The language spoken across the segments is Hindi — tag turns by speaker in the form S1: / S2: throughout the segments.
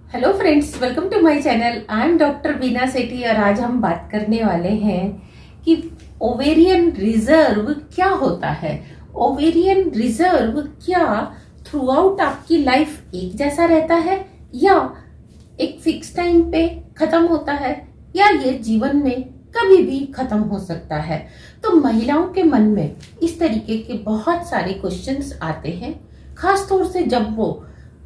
S1: Hello friends, welcome to my channel. I am doctor Beena Sethi और आज हम बात करने वाले हैं कि ओवेरियन रिजर्व क्या होता है। ओवेरियन रिजर्व क्या थ्रू आउट आपकी लाइफ एक जैसा रहता है या एक फिक्स टाइम पे खत्म होता है या ये जीवन में कभी भी खत्म हो सकता है। तो महिलाओं के मन में इस तरीके के बहुत सारे क्वेश्चंस आते हैं, खासतौर से जब वो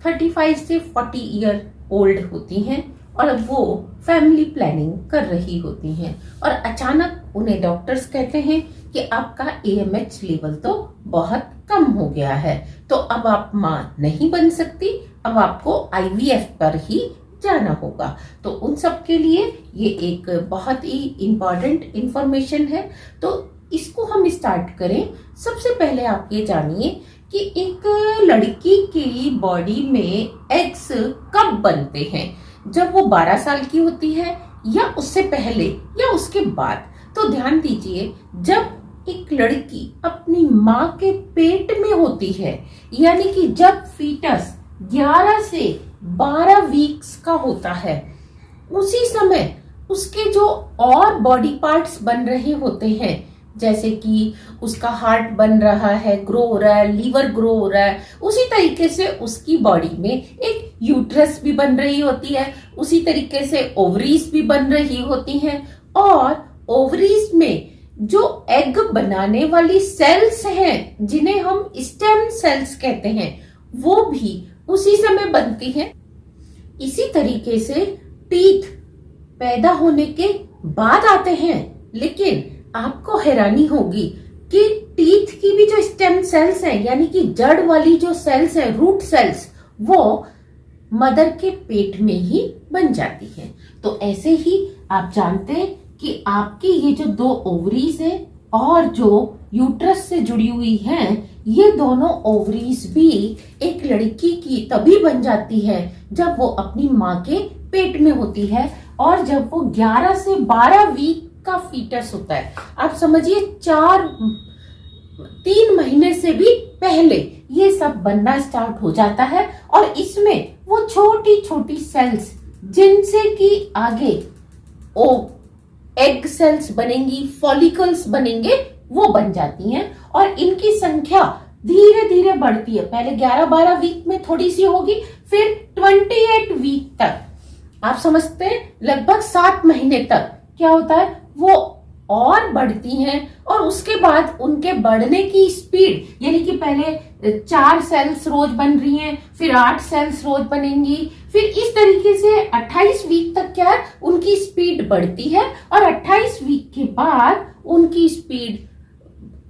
S1: 35 से 40 ईयर ओल्ड होती हैं और वो फैमिली प्लानिंग कर रही होती हैं और अचानक उन्हें डॉक्टर्स कहते हैं कि आपका AMH लेवल तो बहुत कम हो गया है, तो अब आप मां नहीं बन सकती, अब आपको IVF पर ही जाना होगा। तो उन सब के लिए ये एक बहुत ही इम्पोर्टेंट इंफॉर्मेशन है। तो इसको हम स्टार्ट करें। सबसे पहले आप ये जानिए कि एक लड़की की बॉडी में एग्स कब बनते हैं, जब वो 12 साल की होती है या उससे पहले या उसके बाद। तो ध्यान दीजिए, जब एक लड़की अपनी माँ के पेट में होती है, यानी कि जब फीटस 11 से 12 वीक्स का होता है, उसी समय उसके जो और बॉडी पार्ट्स बन रहे होते हैं, जैसे कि उसका हार्ट बन रहा है, ग्रो हो रहा है, लीवर ग्रो हो रहा है, उसी तरीके से उसकी बॉडी में एक यूट्रस भी बन रही होती है, उसी तरीके से ओवरीज भी बन रही होती हैं और ओवरीज में जो एग बनाने वाली सेल्स हैं, जिन्हें हम स्टेम सेल्स कहते हैं, वो भी उसी समय बनती हैं। इसी तरीके से टीथ पैदा होने के बाद आते हैं, लेकिन आपको हैरानी होगी कि टीथ की भी जो स्टेम सेल्स हैं, यानी कि जड़ वाली जो सेल्स हैं, रूट सेल्स, वो मदर के पेट में ही बन जाती हैं। तो ऐसे ही आप जानते हैं कि आपकी ये जो 2 ओवरीज हैं और जो यूट्रस से जुड़ी हुई हैं, ये दोनों ओवरीज भी एक लड़की की तभी बन जाती है जब वो अपनी माँ के पेट में होती है और जब वो 11 से 12 वीक का फीटस होता है। आप समझिए 3 महीने से भी पहले ये सब बनना स्टार्ट हो जाता है और इसमें वो छोटी छोटी सेल्स, जिनसे कि आगे ओ एग सेल्स बनेंगी, फॉलिकल्स बनेंगे, वो बन जाती हैं और इनकी संख्या धीरे धीरे बढ़ती है। पहले 11-12 वीक में थोड़ी सी होगी, फिर 28 वीक तक, आप समझते हैं लगभग 7 महीने तक क्या होता है, वो और बढ़ती हैं और उसके बाद उनके बढ़ने की स्पीड, यानी कि पहले 4 सेल्स रोज बन रही हैं, फिर 8 सेल्स रोज बनेंगी, फिर इस तरीके से 28 वीक तक क्या है, उनकी स्पीड बढ़ती है और 28 वीक के बाद उनकी स्पीड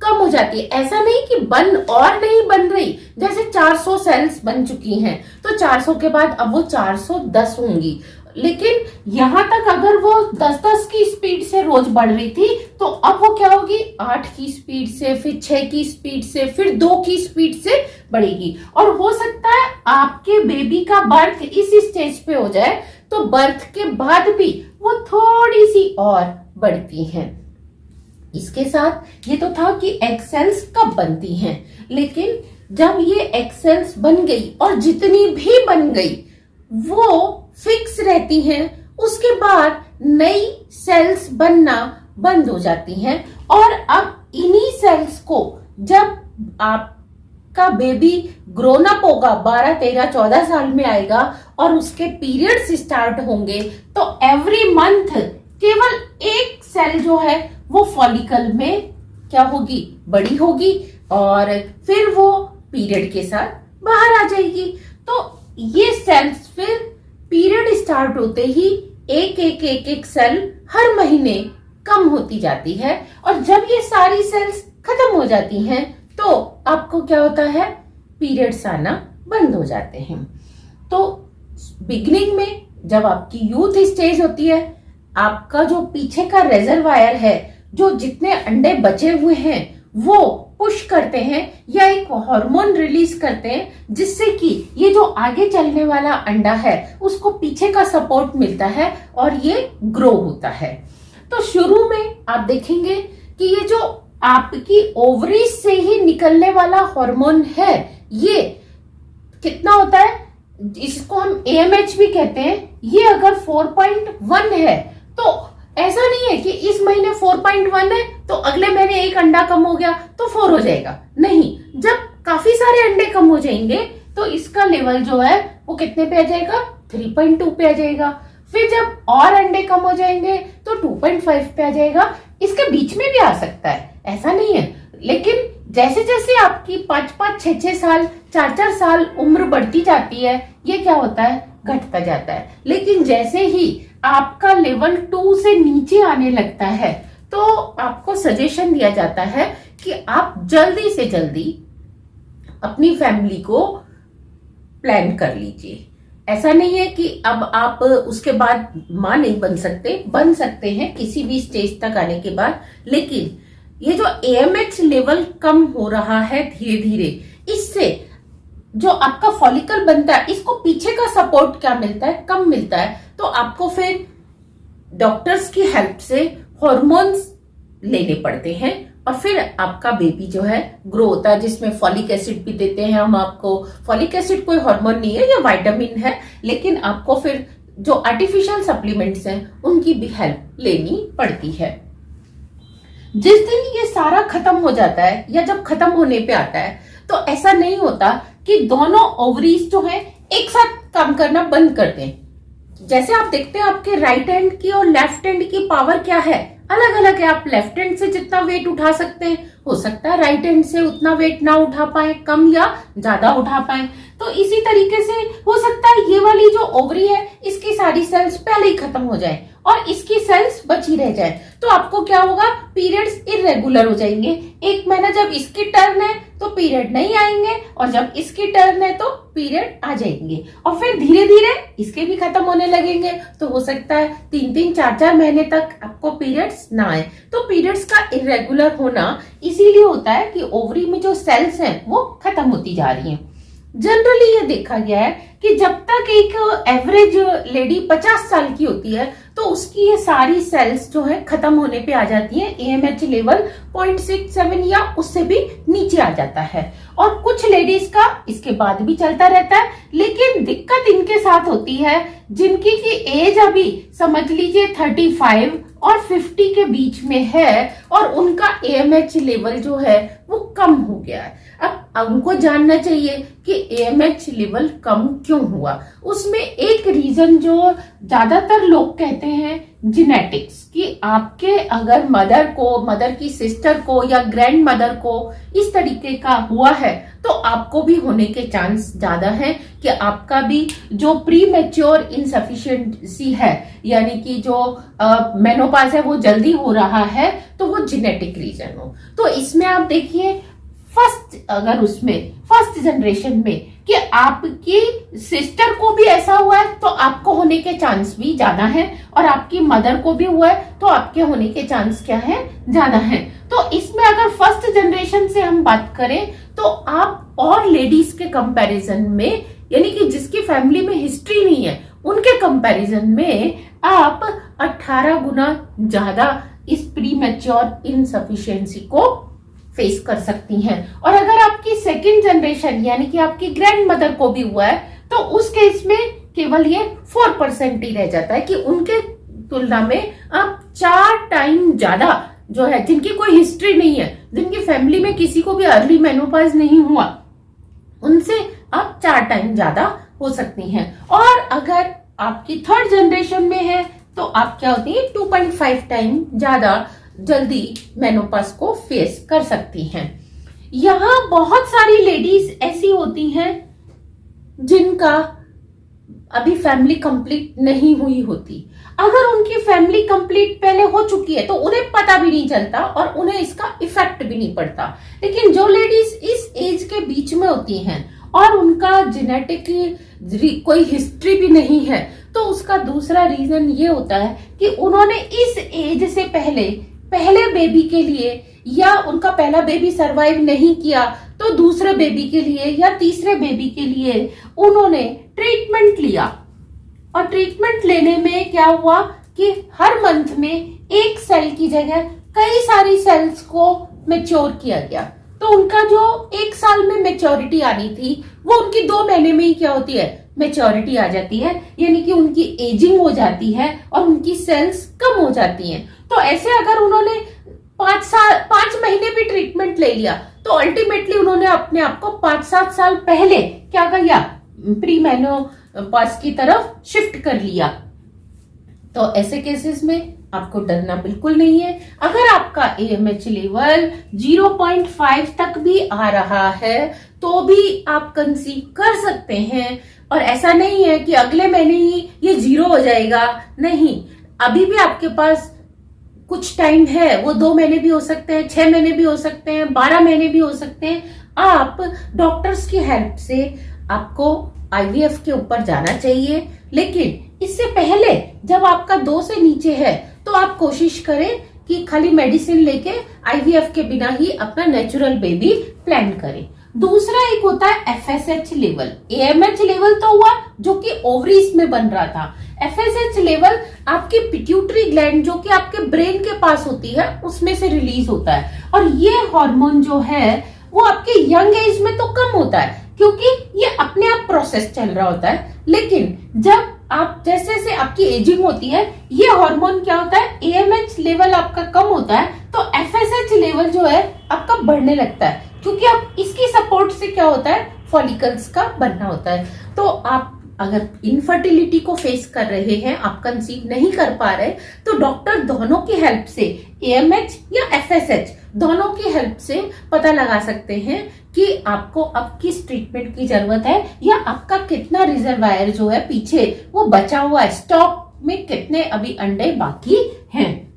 S1: कम हो जाती है। ऐसा नहीं कि नहीं बन रही, जैसे 400 सेल्स बन चुकी हैं तो 400 के बाद अब वो 410 होंगी, लेकिन यहां तक अगर वो 10-10 की स्पीड से रोज बढ़ रही थी तो अब वो क्या होगी, 8 की स्पीड से, फिर 6 की स्पीड से, फिर 2 की स्पीड से बढ़ेगी। और हो सकता है आपके बेबी का बर्थ इस स्टेज पे हो जाए तो बर्थ के बाद भी वो थोड़ी सी और बढ़ती हैं। इसके साथ ये तो था कि एग सेल्स कब बनती हैं, लेकिन जब ये एग सेल्स बन गई और जितनी भी बन गई वो फिक्स रहती हैं, उसके बाद नई सेल्स बनना बंद हो जाती हैं और अब इन्हीं सेल्स को जब आपका बेबी ग्रोन अप होगा, 12, 13, 14 साल में आएगा और उसके पीरियड्स स्टार्ट होंगे, तो एवरी मंथ केवल एक सेल जो है वो फॉलिकल में क्या होगी, बड़ी होगी और फिर वो पीरियड के साथ बाहर आ जाएगी। तो ये सेल्स फिर पीरियड स्टार्ट होते ही एक सेल हर महीने कम होती जाती है और जब ये सारी सेल्स खत्म हो जाती हैं तो आपको क्या होता है, पीरियड्स आना बंद हो जाते हैं। तो बिगनिंग में जब आपकी यूथ स्टेज होती है, आपका जो पीछे का रिजर्वायर है, जो जितने अंडे बचे हुए हैं वो पुश करते हैं या एक हार्मोन रिलीज करते हैं, जिससे कि ये जो आगे चलने वाला अंडा है उसको पीछे का सपोर्ट मिलता है और ये ग्रो होता है। तो शुरू में आप देखेंगे कि ये जो आपकी ओवरीज से ही निकलने वाला हार्मोन है, ये कितना होता है, इसको हम AMH भी कहते हैं, ये अगर 4.1 है तो ऐसा नहीं है कि इस महीने 4.1 है तो अगले महीने एक अंडा कम हो गया तो 4 हो जाएगा। नहीं, जब काफी सारे अंडे कम हो जाएंगे तो इसका लेवल जो है वो कितने पे आ जाएगा, 3.2 पे आ जाएगा। फिर जब और अंडे कम हो जाएंगे तो 2.5 पे आ जाएगा। इसके बीच में भी आ सकता है, ऐसा नहीं है। लेकिन जैसे जैसे आपकी 5-5, 6-6 साल, 4-4 साल उम्र बढ़ती जाती है, ये क्या होता है, घटता जाता है। लेकिन जैसे ही आपका लेवल 2 से नीचे आने लगता है तो आपको सजेशन दिया जाता है कि आप जल्दी से जल्दी अपनी फैमिली को प्लान कर लीजिए। ऐसा नहीं है कि अब आप उसके बाद मां नहीं बन सकते हैं किसी भी स्टेज तक आने के बाद। लेकिन ये जो AMH लेवल कम हो रहा है धीरे धीरे, इससे जो आपका फॉलिकल बनता है, इसको पीछे का सपोर्ट क्या मिलता है, कम मिलता है। तो आपको फिर डॉक्टर्स की हेल्प से हॉर्मोन्स लेने पड़ते हैं और फिर आपका बेबी जो है ग्रो होता है, जिसमें फॉलिक एसिड भी देते हैं हम आपको। फॉलिक एसिड कोई हार्मोन नहीं है, ये विटामिन है, लेकिन आपको फिर जो आर्टिफिशियल सप्लीमेंट्स हैं उनकी भी हेल्प लेनी पड़ती है। जिस दिन ये सारा खत्म हो जाता है या जब खत्म होने पे आता है तो ऐसा नहीं होता कि दोनों ओवरीज जो है एक साथ काम करना बंद कर दें। जैसे आप देखते हैं आपके राइट हैंड की और लेफ्ट हैंड की पावर क्या है, अलग अलग है। आप लेफ्ट हैंड से जितना वेट उठा सकते हैं, हो सकता है राइट हैंड से उतना वेट ना उठा पाए, कम या ज्यादा उठा पाए। तो इसी तरीके से हो सकता है ये वाली जो ओवरी है इसकी सारी सेल्स पहले ही खत्म हो जाए और इसकी सेल्स बची रह जाए। तो आपको क्या होगा, पीरियड्स इरेगुलर हो जाएंगे। एक महीना जब इसकी टर्न है तो पीरियड नहीं आएंगे और जब इसकी टर्न है तो पीरियड आ जाएंगे और फिर धीरे धीरे इसके भी खत्म होने लगेंगे। तो हो सकता है 3-3, 4-4 महीने तक आपको पीरियड्स ना आए। तो पीरियड्स का इरेगुलर होना इसीलिए होता है कि ओवरी में जो सेल्स हैं वो खत्म होती जा रही हैं। जनरली ये देखा गया है कि जब तक एक एवरेज लेडी 50 साल की होती है तो उसकी ये सारी सेल्स जो है खत्म होने पे आ जाती है। AMH लेवल 0.67 या उससे भी नीचे आ जाता है। और कुछ लेडीज का इसके बाद भी चलता रहता है, लेकिन दिक्कत इनके साथ होती है जिनकी की एज अभी समझ लीजिए 35 और 50 के बीच में है और उनका AMH लेवल जो है वो कम हो गया है। अब उनको जानना चाहिए कि AMH लेवल कम क्यों हुआ। उसमें एक रीजन जो ज्यादातर लोग कहते हैं जेनेटिक्स, कि आपके अगर मदर की सिस्टर को या ग्रैंड मदर को इस तरीके का हुआ है तो आपको भी होने के चांस ज्यादा है कि आपका भी जो प्री मैच्योर इनसफिशिएंसी है, यानी कि जो मेनोपॉज है वो जल्दी हो रहा है, तो वो जेनेटिक रीजन हो। तो इसमें आप देखिए फर्स्ट जनरेशन में कि आपकी सिस्टर को भी ऐसा हुआ है तो आपको होने के चांस भी ज्यादा है और आपकी मदर को भी हुआ है तो आपके होने के चांस क्या है, ज्यादा है। तो इसमें अगर फर्स्ट जनरेशन से हम बात करें तो आप और लेडीज के कंपैरिजन में, यानी कि जिसकी फैमिली में हिस्ट्री नहीं है उनके कंपैरिजन में आप 18 गुना ज्यादा इस प्री मैच्योर इनसफिशिएंसी को फेस कर सकती हैं। और अगर आपकी सेकंड जनरेशन यानी कि आपकी ग्रैंड मदर को भी हुआ है तो उस केस में केवल ये 4% ही रह जाता है कि उनके तुलना में आप 4 टाइम ज्यादा जो है, जिनकी कोई हिस्ट्री नहीं है, जिनकी फैमिली में किसी को भी अर्ली मेनोपॉज नहीं हुआ, उनसे आप 4 टाइम ज्यादा हो सकती हैं। और अगर आपकी थर्ड जनरेशन में है तो आप क्या होती है, 2.5 टाइम ज्यादा जल्दी मेनोपॉज को फेस कर सकती हैं। यहाँ बहुत सारी लेडीज ऐसी होती हैं जिनका अभी फैमिली कंप्लीट नहीं हुई होती। अगर उनकी फैमिली कंप्लीट पहले हो चुकी है तो उन्हें पता भी नहीं चलता और उन्हें इसका इफेक्ट भी नहीं पड़ता। लेकिन जो लेडीज इस एज के बीच में होती हैं और उनका जेनेटिक कोई हिस्ट्री भी नहीं है तो उसका दूसरा रीजन ये होता है कि उन्होंने इस एज से पहले बेबी के लिए, या उनका पहला बेबी सरवाइव नहीं किया तो दूसरे बेबी के लिए या तीसरे बेबी के लिए उन्होंने ट्रीटमेंट लिया। और ट्रीटमेंट लेने में क्या हुआ कि हर मंथ में एक सेल की जगह कई सारी सेल्स को मैच्योर किया गया। तो उनका जो 1 साल में मैच्योरिटी आनी थी वो उनकी 2 महीने में ही क्या होती है, मेच्योरिटी आ जाती है, यानी कि उनकी एजिंग हो जाती है और उनकी सेल्स कम हो जाती हैं। तो ऐसे अगर उन्होंने 5 महीने भी ट्रीटमेंट ले लिया तो अल्टीमेटली उन्होंने अपने आप को 5-7 साल पहले क्या किया, प्री मेनोपॉज की तरफ शिफ्ट कर लिया। तो ऐसे केसेस में आपको डरना बिल्कुल नहीं है। अगर आपका AMH लेवल 0.5 तक भी आ रहा है तो भी आप कंसीव कर सकते हैं, और ऐसा नहीं है कि अगले महीने ही ये 0 हो जाएगा, नहीं, अभी भी आपके पास कुछ टाइम है। वो 2 महीने भी हो सकते हैं, 6 महीने भी हो सकते हैं, 12 महीने भी हो सकते हैं। आप डॉक्टर्स की हेल्प से आपको IVF के ऊपर जाना चाहिए, लेकिन इससे पहले जब आपका 2 से नीचे है तो आप कोशिश करें कि खाली मेडिसिन लेके IVF के बिना ही अपना नेचुरल बेबी प्लान करें। दूसरा एक होता है FSH लेवल। AMH लेवल तो हुआ जो कि ओवरीज में बन रहा था। FSH लेवल आपकी पिट्यूटरी ग्लैंड जो कि आपके ब्रेन के पास होती है उसमें से रिलीज होता है, और ये हार्मोन जो है वो आपके यंग एज में तो कम होता है क्योंकि ये अपने आप प्रोसेस चल रहा होता है, लेकिन जब आप जैसे जैसे आपकी एजिंग होती है ये हार्मोन क्या होता है, AMH लेवल आपका कम होता है तो FSH लेवल जो है आपका बढ़ने लगता है, क्योंकि आप इसकी सपोर्ट से क्या होता है, फॉलिकल्स का बनना होता है। तो आप अगर इनफर्टिलिटी को फेस कर रहे हैं, आप कंसीव नहीं कर पा रहे, तो डॉक्टर दोनों की हेल्प से AMH या FSH दोनों की हेल्प से पता लगा सकते हैं कि आपको अब किस ट्रीटमेंट की जरूरत है, या आपका कितना रिजर्वायर जो है पीछे वो बचा हुआ है, स्टॉक में कितने अभी अंडे बाकी हैं।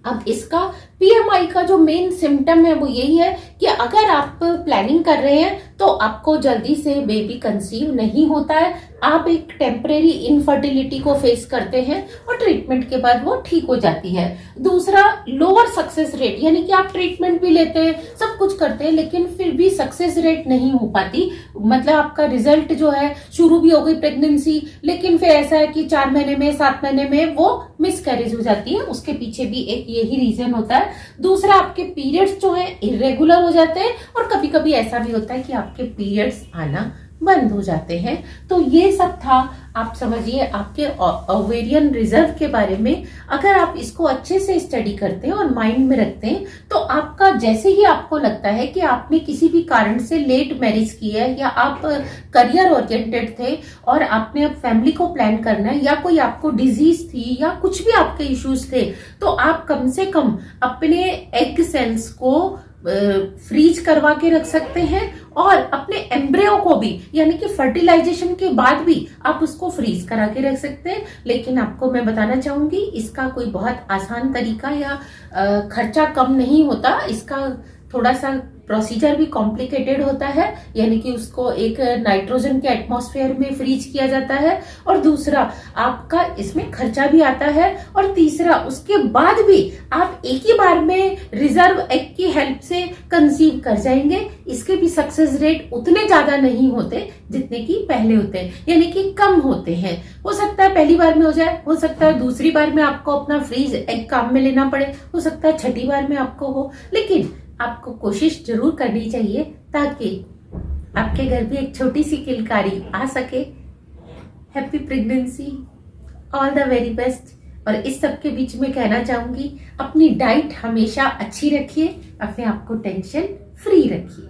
S1: अब इसका PMI का जो मेन सिम्टम है वो यही है कि अगर आप प्लानिंग कर रहे हैं तो आपको जल्दी से बेबी कंसीव नहीं होता है, आप एक टेम्परेरी इनफर्टिलिटी को फेस करते हैं और ट्रीटमेंट के बाद वो ठीक हो जाती है। दूसरा, लोअर सक्सेस रेट, यानी कि आप ट्रीटमेंट भी लेते हैं, सब कुछ करते हैं, लेकिन फिर भी सक्सेस रेट नहीं हो पाती, मतलब आपका रिजल्ट जो है, शुरू भी हो गई प्रेगनेंसी लेकिन फिर ऐसा है कि 4 महीने में 7 महीने में वो मिसकैरेज हो जाती है। उसके पीछे भी एक यही रीजन होता है। दूसरा, आपके पीरियड्स जो है इरेगुलर हो जाते हैं, और कभी कभी ऐसा भी होता है कि आपके पीरियड्स आना बंद हो जाते हैं। तो ये सब था, आप समझिए, आपके ओवेरियन रिजर्व के बारे में। अगर आप इसको अच्छे से स्टडी करते हैं और माइंड में रखते हैं तो आपका, जैसे ही आपको लगता है कि आपने किसी भी कारण से लेट मैरिज की है, या आप करियर ओरिएंटेड थे और आपने अब फैमिली को प्लान करना है, या कोई आपको डिजीज थी, या कुछ भी आपके इश्यूज थे, तो आप कम से कम अपने एग सेल्स को फ्रीज करवा के रख सकते हैं, और अपने एम्ब्रियो को भी, यानी कि फर्टिलाइजेशन के बाद भी आप उसको फ्रीज करा के रख सकते हैं। लेकिन आपको मैं बताना चाहूंगी, इसका कोई बहुत आसान तरीका या खर्चा कम नहीं होता, इसका थोड़ा सा प्रोसीजर भी कॉम्प्लिकेटेड होता है, यानी कि उसको एक नाइट्रोजन के एटमॉस्फेयर में फ्रीज किया जाता है, और दूसरा आपका इसमें खर्चा भी आता है, और तीसरा उसके बाद भी आप एक ही बार में रिजर्व एग की हेल्प से कंसीव कर जाएंगे। इसके भी सक्सेस रेट उतने ज्यादा नहीं होते जितने कि पहले होते हैं, यानी कि कम होते हैं। हो सकता है पहली बार में हो जाए, हो सकता है दूसरी बार में आपको अपना फ्रीज एग काम में लेना पड़े, हो सकता है छठी बार में आपको हो, लेकिन आपको कोशिश जरूर करनी चाहिए ताकि आपके घर भी एक छोटी सी किलकारी आ सके। Happy pregnancy, all the very best. और इस सब के बीच में कहना चाहूंगी, अपनी डाइट हमेशा अच्छी रखिए, अपने आप को टेंशन फ्री रखिए।